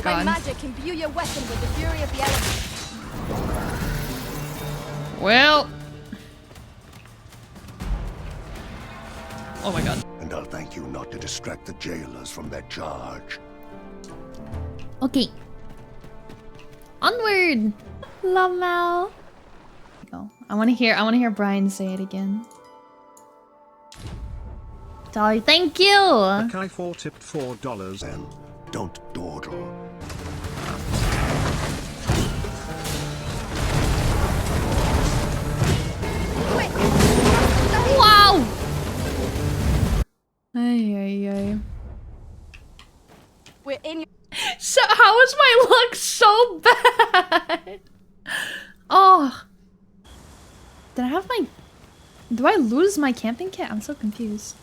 God. My magic imbue your weapon with the fury of the elements. Well. Oh my God. And I'll thank you not to distract the jailers from their charge. Okay. Onward. Love Mal. Go. I want to hear Brian say it again. Dolly, thank you. Kai4 tipped $4. And don't dawdle. Wow. Ay. We're in. So how is my luck so bad? Oh. Did I have my... Do I lose my camping kit? I'm so confused.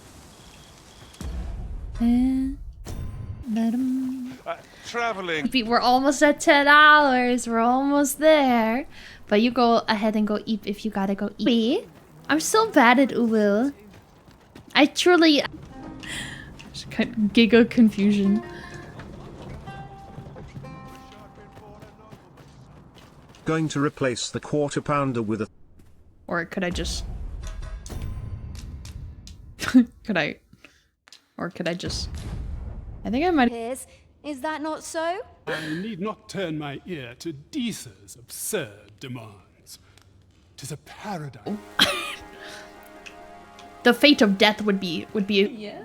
Traveling. We're almost at $10. We're almost there. But you go ahead and go eat if you gotta go eat. I'm so bad at Uwil. I truly... Giga confusion. Going to replace the quarter pounder with a... Or could I just... Or could I just... I think I might... Is that not so? I need not turn my ear to Deesa's absurd demands. 'Tis a paradise. The fate of death would be... Yeah.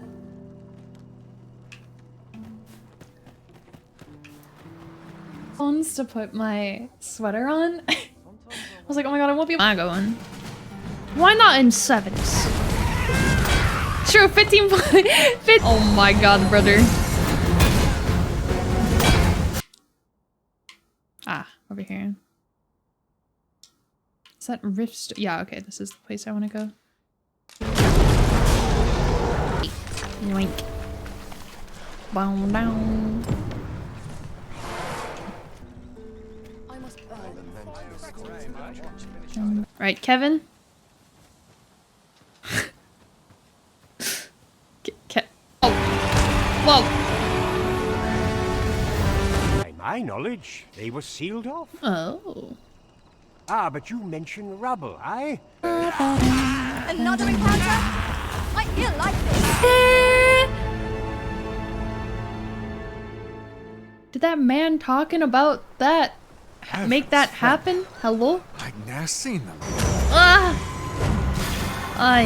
Phones to put my sweater on. I was like, oh my God, I won't be going. Why not in 7s? True, 15 Oh my God, brother. Ah, over here. Is that Rift? Yeah, okay, this is the place I want to go. Yoink. Bow down. Right, Kevin. Oh. Whoa. By my knowledge, they were sealed off. Oh. Ah, but you mentioned rubble, eh? Another encounter? I feel like this. Did that man talking about that make that happen? Hello? I've never seen them. Ah! Ay.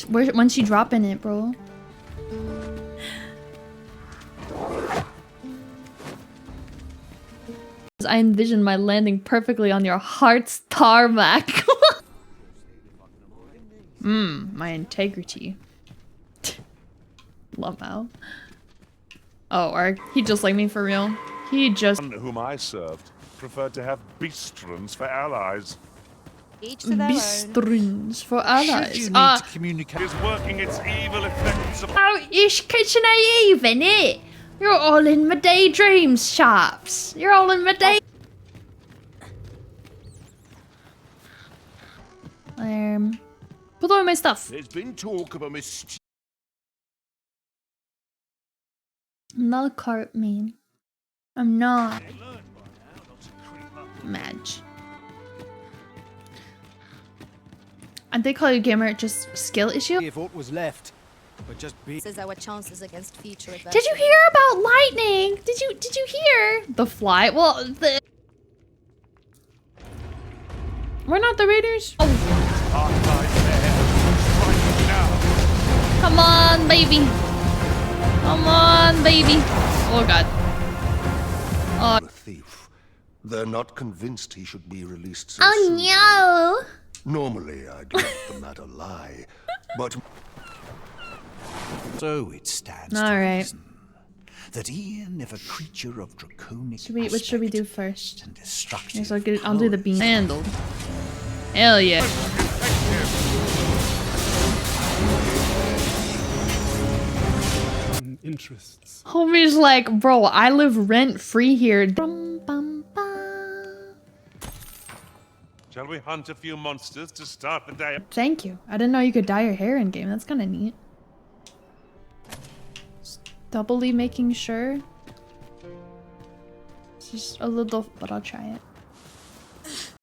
When's she dropping it, bro? I envision my landing perfectly on your heart's tarmac. My integrity. Love how. Oh, or he just like me for real. He just... Whom I served preferred to have beastrons for allies. Each to their own. Beastrons for allies. Should you need to communicate, is working its evil effects upon... Oh, ish kitchen even it. You're all in my daydreams, chaps. You're all in my day. Put away my stuff. There's been talk of a mysterious... I'm not a carp man. I'm not. Madge. And they call you gamer just skill issue? If what was left, but just be... This is our chances against future adversity. Did you hear about lightning? Did you hear? The fly? Well, the... We're not the raiders? Oh. Come on, baby. Come on, baby. Oh God. Oh. A thief. They're not convinced he should be released so Oh soon. no. Normally, I'd let the matter lie, but... So it stands All to right. reason that Ian, if a creature of draconic What should we do aspect first? and destructive So I'll do the bean. powers, Handled. Hell yeah. Interests. Homie's like, bro, I live rent free here. Shall we hunt a few monsters to start the day? Thank you. I didn't know you could dye your hair in game. That's kind of neat. Doubly making sure. It's just a little, but I'll try it.